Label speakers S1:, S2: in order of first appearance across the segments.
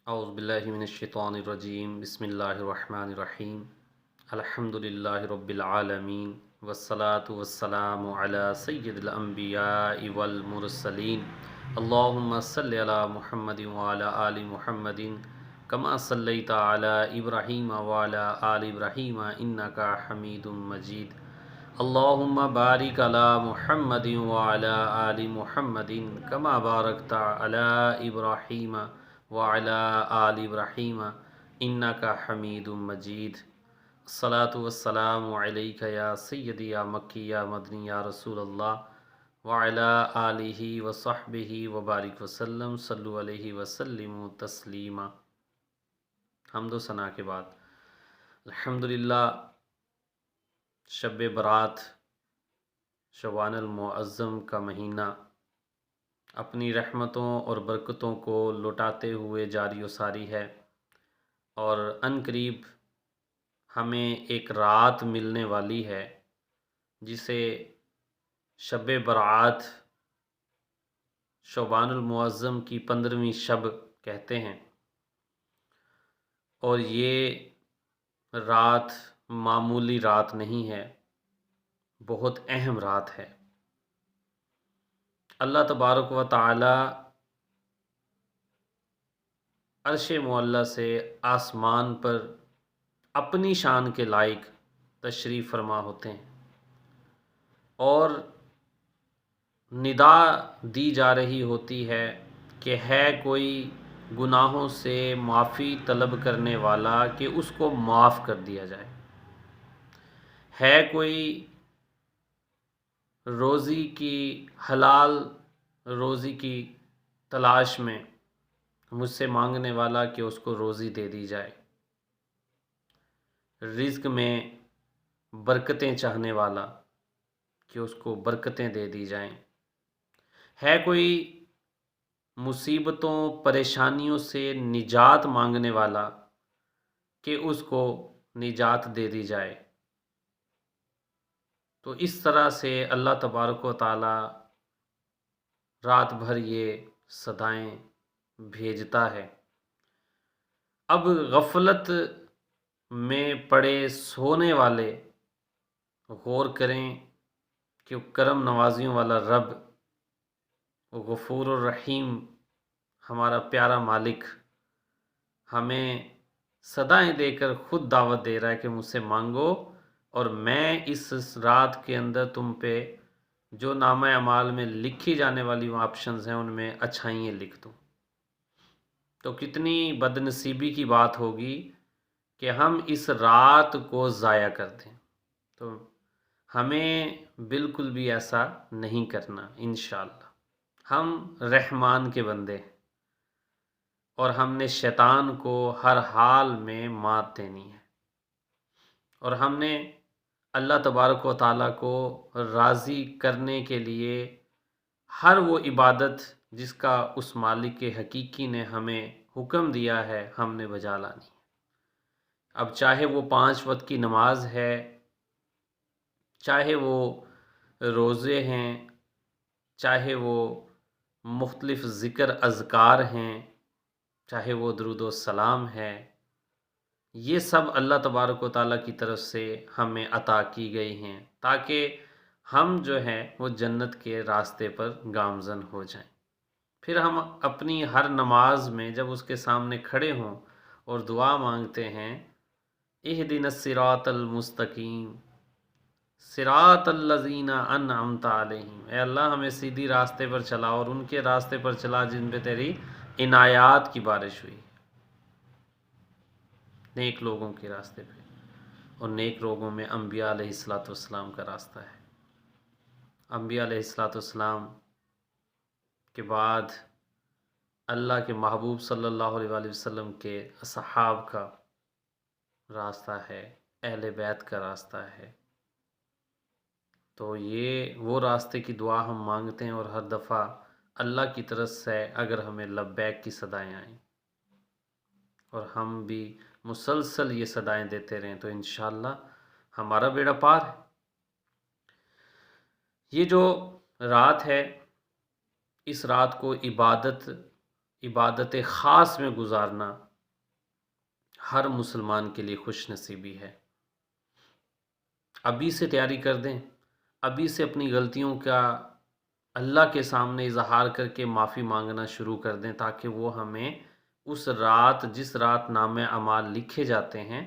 S1: اعوذ باللہ من الشیطان الرجیم بسم اللہ الرحمن الرحیم الحمدللہ رب العالمین والصلاة والسلام علی سید الانبیاء والمرسلین اللہم صلی علی محمد وعلی آل محمد کما صلیت علی ابراہیم وعلی آل ابراہیم انکا حمید مجید اللہم بارک علی محمد وعلی آل محمد کما بارکت علی ابراہیم وعلی آل ابراہیم انکا حمید مجید الصلاۃ والسلام علیک یا سیدی یا مکی یا مدنی یا رسول اللہ وعلی آلہ وصحبہ وبارک وسلم صلو علیہ وسلم تسلیما۔ حمد و ثنا کے بعد الحمدللہ شب برات شعبان المعظم کا مہینہ اپنی رحمتوں اور برکتوں کو لوٹاتے ہوئے جاری و ساری ہے، اور عن قریب ہمیں ایک رات ملنے والی ہے جسے شب برات شعبان المعظم کی 15ویں شب کہتے ہیں، اور یہ رات معمولی رات نہیں ہے، بہت اہم رات ہے۔ اللہ تبارک و تعالی عرش معلیٰ سے آسمان پر اپنی شان کے لائق تشریف فرما ہوتے ہیں، اور ندا دی جا رہی ہوتی ہے کہ ہے کوئی گناہوں سے معافی طلب کرنے والا کہ اس کو معاف کر دیا جائے، ہے کوئی روزی کی حلال روزی کی تلاش میں مجھ سے مانگنے والا کہ اس کو روزی دے دی جائے، رزق میں برکتیں چاہنے والا کہ اس کو برکتیں دے دی جائیں، ہے کوئی مصیبتوں پریشانیوں سے نجات مانگنے والا کہ اس کو نجات دے دی جائے۔ تو اس طرح سے اللہ تبارک و تعالی رات بھر یہ صدائیں بھیجتا ہے۔ اب غفلت میں پڑے سونے والے غور کریں کہ کرم نوازیوں والا رب غفور الرحیم ہمارا پیارا مالک ہمیں صدائیں دے کر خود دعوت دے رہا ہے کہ مجھ سے مانگو، اور میں اس رات کے اندر تم پہ جو نامہ اعمال میں لکھی جانے والی وہ آپشنز ہیں ان میں اچھائیاں لکھ دوں۔ تو کتنی بد نصیبی کی بات ہوگی کہ ہم اس رات کو ضائع کر دیں۔ تو ہمیں بالکل بھی ایسا نہیں کرنا انشاءاللہ۔ ہم رحمان کے بندے ہیں، اور ہم نے شیطان کو ہر حال میں مات دینی ہے، اور ہم نے اللہ تبارک و تعالیٰ کو راضی کرنے کے لیے ہر وہ عبادت جس کا اس مالک حقیقی نے ہمیں حکم دیا ہے ہم نے بجا لانی ہے۔ اب چاہے وہ 5 وقت کی نماز ہے، چاہے وہ روزے ہیں، چاہے وہ مختلف ذکر اذکار ہیں، چاہے وہ درود و سلام ہے، یہ سب اللہ تبارک و تعالیٰ کی طرف سے ہمیں عطا کی گئی ہیں تاکہ ہم جو ہیں وہ جنت کے راستے پر گامزن ہو جائیں۔ پھر ہم اپنی ہر نماز میں جب اس کے سامنے کھڑے ہوں اور دعا مانگتے ہیں، اہدنا الصراط المستقیم صراط الذین انعمت علیہم، اے اللہ ہمیں سیدھی راستے پر چلا اور ان کے راستے پر چلا جن پہ تیری عنایات کی بارش ہوئی، نیک لوگوں کے راستے پہ، اور نیک لوگوں میں انبیاء علیہ السلام کا راستہ ہے۔ انبیاء علیہ السلام کے بعد اللہ کے محبوب صلی اللہ علیہ وآلہ وسلم کے اصحاب کا راستہ ہے، اہل بیت کا راستہ ہے۔ تو یہ وہ راستے کی دعا ہم مانگتے ہیں، اور ہر دفعہ اللہ کی طرف سے اگر ہمیں لبیک کی صدائیں آئیں اور ہم بھی مسلسل یہ صدائیں دیتے رہیں تو انشاءاللہ ہمارا بیڑا پار ہے۔ یہ جو رات ہے، اس رات کو عبادت خاص میں گزارنا ہر مسلمان کے لیے خوش نصیبی ہے۔ ابھی سے تیاری کر دیں، ابھی سے اپنی غلطیوں کا اللہ کے سامنے اظہار کر کے معافی مانگنا شروع کر دیں، تاکہ وہ ہمیں اس رات، جس رات نامہ اعمال لکھے جاتے ہیں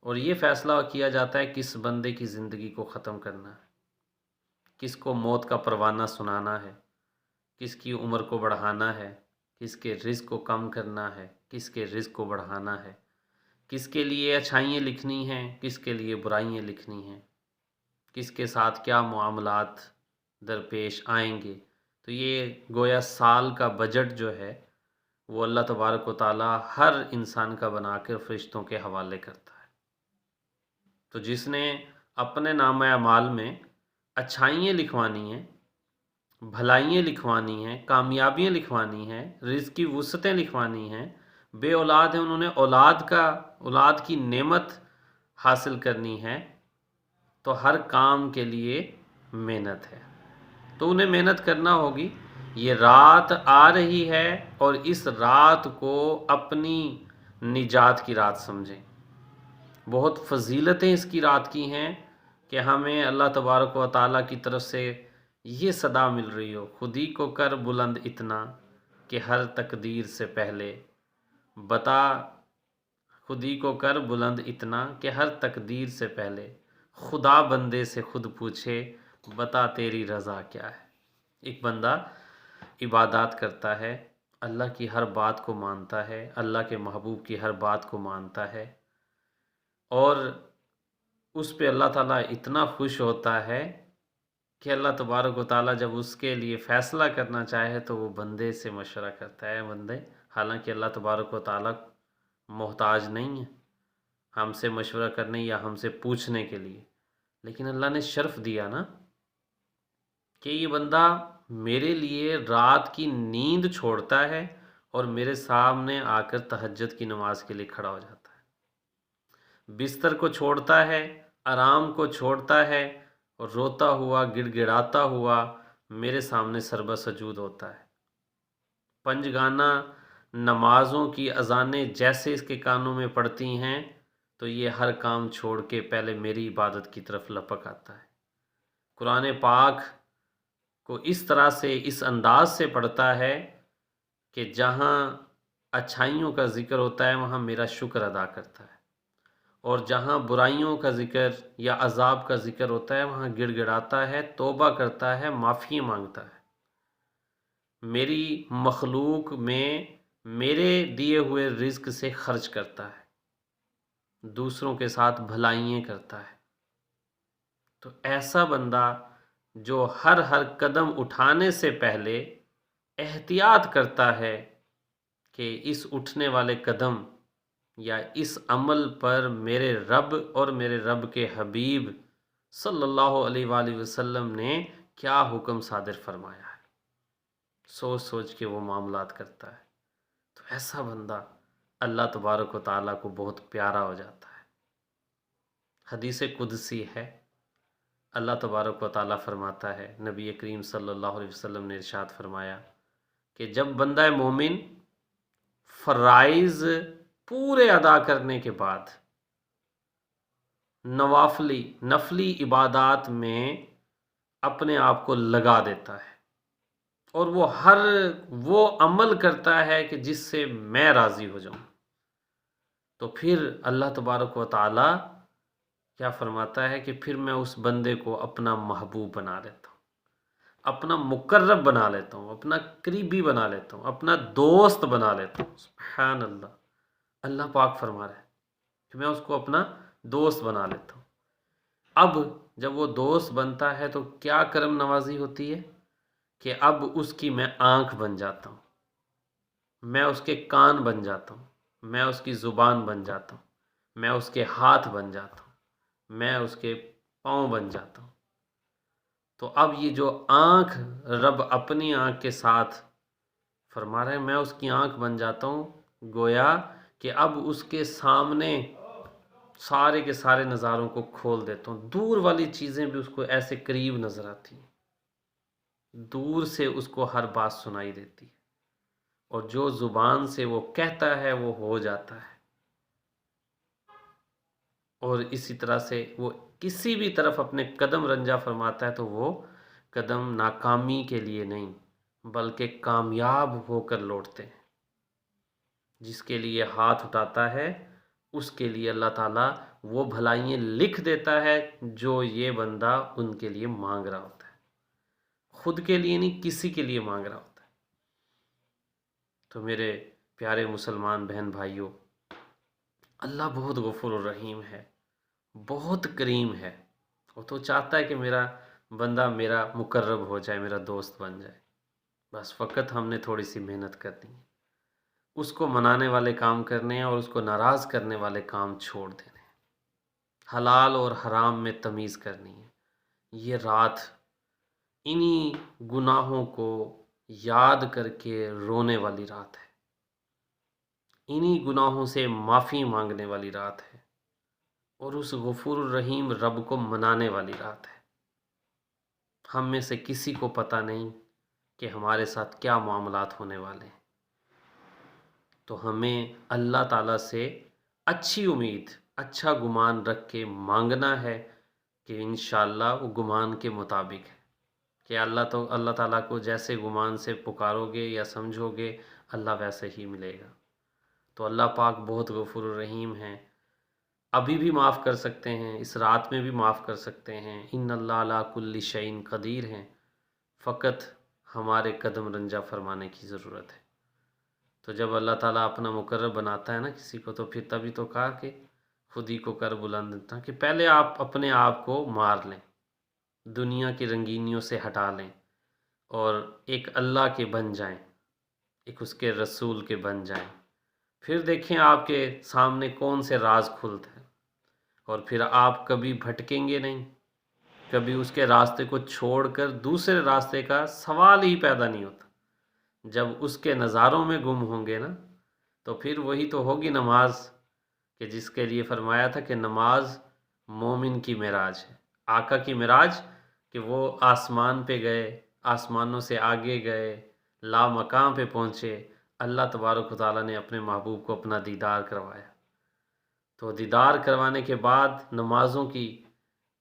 S1: اور یہ فیصلہ کیا جاتا ہے کس بندے کی زندگی کو ختم کرنا ہے، کس کو موت کا پروانہ سنانا ہے، کس کی عمر کو بڑھانا ہے، کس کے رزق کو کم کرنا ہے، کس کے رزق کو بڑھانا ہے، کس کے لیے اچھائیاں لکھنی ہیں، کس کے لیے برائیاں لکھنی ہیں، کس کے ساتھ کیا معاملات درپیش آئیں گے۔ تو یہ گویا سال کا بجٹ جو ہے وہ اللہ تبارک و تعالی ہر انسان کا بنا کر فرشتوں کے حوالے کرتا ہے۔ تو جس نے اپنے نامہ اعمال میں اچھائیاں لکھوانی ہیں، بھلائیاں لکھوانی ہیں، کامیابیاں لکھوانی ہیں، رزق کی وسعتیں لکھوانی ہیں، بے اولاد ہیں انہوں نے اولاد کی نعمت حاصل کرنی ہے، تو ہر کام کے لیے محنت ہے، تو انہیں محنت کرنا ہوگی۔ یہ رات آ رہی ہے اور اس رات کو اپنی نجات کی رات سمجھیں۔ بہت فضیلتیں اس کی رات کی ہیں کہ ہمیں اللہ تبارک و تعالیٰ کی طرف سے یہ صدا مل رہی ہو، خودی کو کر بلند اتنا کہ ہر تقدیر سے پہلے بتا، خودی کو کر بلند اتنا کہ ہر تقدیر سے پہلے خدا بندے سے خود پوچھے، بتا تیری رضا کیا ہے۔ ایک بندہ عبادات کرتا ہے، اللہ کی ہر بات کو مانتا ہے، اللہ کے محبوب کی ہر بات کو مانتا ہے، اور اس پہ اللہ تعالیٰ اتنا خوش ہوتا ہے کہ اللہ تبارک و تعالیٰ جب اس کے لیے فیصلہ کرنا چاہے تو وہ بندے سے مشورہ کرتا ہے۔ بندے، حالانکہ اللہ تبارک و تعالیٰ محتاج نہیں ہے ہم سے مشورہ کرنے یا ہم سے پوچھنے کے لیے، لیکن اللہ نے شرف دیا نا کہ یہ بندہ میرے لیے رات کی نیند چھوڑتا ہے اور میرے سامنے آ کر تہجد کی نماز کے لیے کھڑا ہو جاتا ہے، بستر کو چھوڑتا ہے، آرام کو چھوڑتا ہے اور روتا ہوا، گڑ گڑاتا ہوا میرے سامنے سربہ سجود ہوتا ہے۔ پنجگانہ نمازوں کی اذانیں جیسے اس کے کانوں میں پڑتی ہیں تو یہ ہر کام چھوڑ کے پہلے میری عبادت کی طرف لپک آتا ہے۔ قرآن پاک کو اس طرح سے، اس انداز سے پڑھتا ہے کہ جہاں اچھائیوں کا ذکر ہوتا ہے وہاں میرا شکر ادا کرتا ہے، اور جہاں برائیوں کا ذکر یا عذاب کا ذکر ہوتا ہے وہاں گڑ گڑاتا ہے، توبہ کرتا ہے، معافی مانگتا ہے، میری مخلوق میں میرے دیے ہوئے رزق سے خرچ کرتا ہے، دوسروں کے ساتھ بھلائیاں کرتا ہے۔ تو ایسا بندہ جو ہر قدم اٹھانے سے پہلے احتیاط کرتا ہے کہ اس اٹھنے والے قدم یا اس عمل پر میرے رب اور میرے رب کے حبیب صلی اللہ علیہ وآلہ وسلم نے کیا حکم صادر فرمایا ہے، سوچ سوچ کے وہ معاملات کرتا ہے، تو ایسا بندہ اللہ تبارک و تعالیٰ کو بہت پیارا ہو جاتا ہے۔ حدیث قدسی ہے، اللہ تبارک و تعالیٰ فرماتا ہے، نبی کریم صلی اللہ علیہ وسلم نے ارشاد فرمایا کہ جب بندہ مومن فرائض پورے ادا کرنے کے بعد نفلی عبادات میں اپنے آپ کو لگا دیتا ہے اور وہ عمل کرتا ہے کہ جس سے میں راضی ہو جاؤں، تو پھر اللہ تبارک و تعالی کیا فرماتا ہے کہ پھر میں اس بندے کو اپنا محبوب بنا لیتا ہوں، اپنا مقرب بنا لیتا ہوں، اپنا قریبی بنا لیتا ہوں، اپنا دوست بنا لیتا ہوں۔ سبحان اللہ، اللہ پاک فرما رہا ہے کہ میں اس کو اپنا دوست بنا لیتا ہوں۔ اب جب وہ دوست بنتا ہے تو کیا کرم نوازی ہوتی ہے کہ اب اس کی میں آنکھ بن جاتا ہوں، میں اس کے کان بن جاتا ہوں، میں اس کی زبان بن جاتا ہوں، میں اس کے ہاتھ بن جاتا ہوں، میں اس کے پاؤں بن جاتا ہوں۔ تو اب یہ جو آنکھ رب اپنی آنکھ کے ساتھ فرما رہے ہیں، میں اس کی آنکھ بن جاتا ہوں، گویا کہ اب اس کے سامنے سارے کے سارے نظاروں کو کھول دیتا ہوں، دور والی چیزیں بھی اس کو ایسے قریب نظر آتی ہیں، دور سے اس کو ہر بات سنائی دیتی ہے، اور جو زبان سے وہ کہتا ہے وہ ہو جاتا ہے، اور اسی طرح سے وہ کسی بھی طرف اپنے قدم رنجا فرماتا ہے تو وہ قدم ناکامی کے لیے نہیں بلکہ کامیاب ہو کر لوٹتے ہیں۔ جس کے لیے ہاتھ اٹھاتا ہے اس کے لیے اللہ تعالیٰ وہ بھلائیاں لکھ دیتا ہے جو یہ بندہ ان کے لیے مانگ رہا ہوتا ہے، خود کے لیے نہیں، کسی کے لیے مانگ رہا ہوتا ہے۔ تو میرے پیارے مسلمان بہن بھائیوں، اللہ بہت غفور الرحیم ہے، بہت کریم ہے۔ وہ تو چاہتا ہے کہ میرا بندہ میرا مقرب ہو جائے، میرا دوست بن جائے، بس فقط ہم نے تھوڑی سی محنت کرنی ہے، اس کو منانے والے کام کرنے ہیں اور اس کو ناراض کرنے والے کام چھوڑ دینے ہیں، حلال اور حرام میں تمیز کرنی ہے۔ یہ رات انہی گناہوں کو یاد کر کے رونے والی رات ہے، انہی گناہوں سے معافی مانگنے والی رات ہے، اور اس غفور الرحیم رب کو منانے والی رات ہے۔ ہم میں سے کسی کو پتہ نہیں کہ ہمارے ساتھ کیا معاملات ہونے والے ہیں، تو ہمیں اللہ تعالیٰ سے اچھی امید، اچھا گمان رکھ کے مانگنا ہے کہ انشاءاللہ وہ گمان کے مطابق ہے، کہ اللہ تعالیٰ کو جیسے گمان سے پکارو گے یا سمجھو گے اللہ ویسے ہی ملے گا۔ تو اللہ پاک بہت غفور الرحیم ہیں، ابھی بھی معاف کر سکتے ہیں، اس رات میں بھی معاف کر سکتے ہیں، ان اللہ علی کل شیء قدیر ہیں، فقط ہمارے قدم رنجا فرمانے کی ضرورت ہے۔ تو جب اللہ تعالیٰ اپنا مقرب بناتا ہے نا کسی کو، تو پھر تبھی تو کہا کہ خود ہی کو کر بلند تھا، کہ پہلے آپ اپنے آپ کو مار لیں، دنیا کی رنگینیوں سے ہٹا لیں اور ایک اللہ کے بن جائیں، ایک اس کے رسول کے بن جائیں، پھر دیکھیں آپ کے سامنے کون سے راز کھلتے ہیں، اور پھر آپ کبھی بھٹکیں گے نہیں، کبھی اس کے راستے کو چھوڑ کر دوسرے راستے کا سوال ہی پیدا نہیں ہوتا۔ جب اس کے نظاروں میں گم ہوں گے نا، تو پھر وہی تو ہوگی نماز، کہ جس کے لیے فرمایا تھا کہ نماز مومن کی معراج ہے، آقا کی معراج، کہ وہ آسمان پہ گئے، آسمانوں سے آگے گئے، لا مقام پہ پہنچے، اللہ تبارک و تعالیٰ نے اپنے محبوب کو اپنا دیدار کروایا، تو دیدار کروانے کے بعد نمازوں کی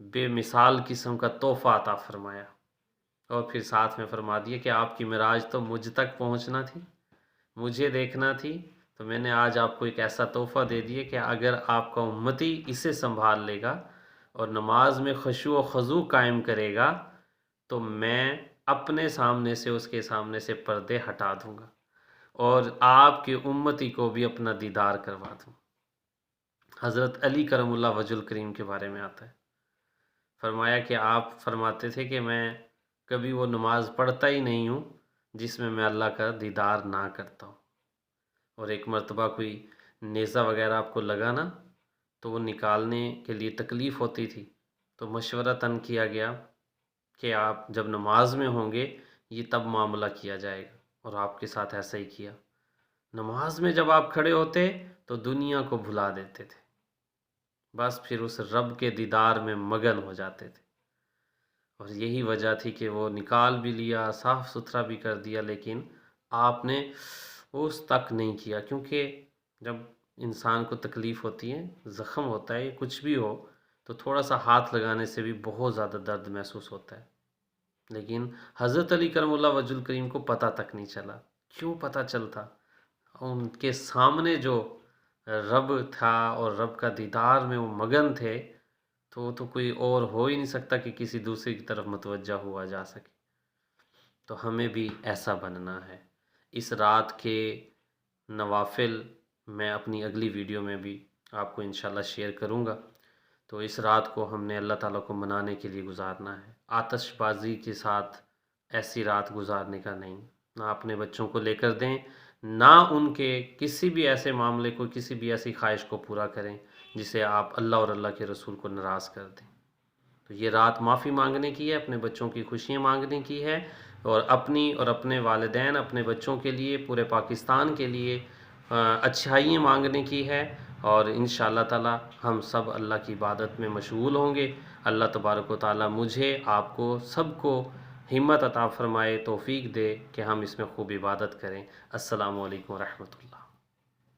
S1: بے مثال قسم کا تحفہ عطا فرمایا، اور پھر ساتھ میں فرما دیا کہ آپ کی معراج تو مجھ تک پہنچنا تھی، مجھے دیکھنا تھی، تو میں نے آج آپ کو ایک ایسا تحفہ دے دیا کہ اگر آپ کا امتی اسے سنبھال لے گا اور نماز میں خشوع و خضوع قائم کرے گا، تو میں اپنے سامنے سے اس کے سامنے سے پردے ہٹا دوں گا اور آپ کے امتی کو بھی اپنا دیدار کروا دوں۔ حضرت علی کرم اللہ وجہ الکریم کے بارے میں آتا ہے، فرمایا کہ آپ فرماتے تھے کہ میں کبھی وہ نماز پڑھتا ہی نہیں ہوں جس میں اللہ کا دیدار نہ کرتا ہوں، اور ایک مرتبہ کوئی نیزہ وغیرہ آپ کو لگا نا، تو وہ نکالنے کے لیے تکلیف ہوتی تھی، تو مشورہ تن کیا گیا کہ آپ جب نماز میں ہوں گے یہ تب معاملہ کیا جائے گا، اور آپ کے ساتھ ایسا ہی کیا۔ نماز میں جب آپ کھڑے ہوتے تو دنیا کو بھلا دیتے تھے، بس پھر اس رب کے دیدار میں مگن ہو جاتے تھے، اور یہی وجہ تھی کہ وہ نکال بھی لیا، صاف ستھرا بھی کر دیا، لیکن آپ نے اس تک نہیں کیا، کیونکہ جب انسان کو تکلیف ہوتی ہے، زخم ہوتا ہے، کچھ بھی ہو، تو تھوڑا سا ہاتھ لگانے سے بھی بہت زیادہ درد محسوس ہوتا ہے، لیکن حضرت علی کرم اللہ وجہ الکریم کو پتہ تک نہیں چلا۔ کیوں پتہ چلتا؟ ان کے سامنے جو رب تھا اور رب کا دیدار میں وہ مگن تھے، تو وہ تو کوئی اور ہو ہی نہیں سکتا کہ کسی دوسرے کی طرف متوجہ ہوا جا سکے۔ تو ہمیں بھی ایسا بننا ہے۔ اس رات کے نوافل میں اپنی اگلی ویڈیو میں بھی آپ کو انشاءاللہ شیئر کروں گا، تو اس رات کو ہم نے اللہ تعالیٰ کو منانے کے لیے گزارنا ہے، آتش بازی کے ساتھ ایسی رات گزارنے کا نہیں، نہ اپنے بچوں کو لے کر دیں، نہ ان کے کسی بھی ایسے معاملے کو، کسی بھی ایسی خواہش کو پورا کریں جسے آپ اللہ اور اللہ کے رسول کو ناراض کر دیں۔ تو یہ رات معافی مانگنے کی ہے، اپنے بچوں کی خوشیاں مانگنے کی ہے، اور اپنی اور اپنے والدین، اپنے بچوں کے لیے، پورے پاکستان کے لیے اچھائیاں مانگنے کی ہے، اور انشاءاللہ تعالی ہم سب اللہ کی عبادت میں مشغول ہوں گے۔ اللہ تبارک و تعالی مجھے، آپ کو، سب کو ہمت عطا فرمائے، توفیق دے کہ ہم اس میں خوب عبادت کریں۔ السلام علیکم ورحمۃ اللہ۔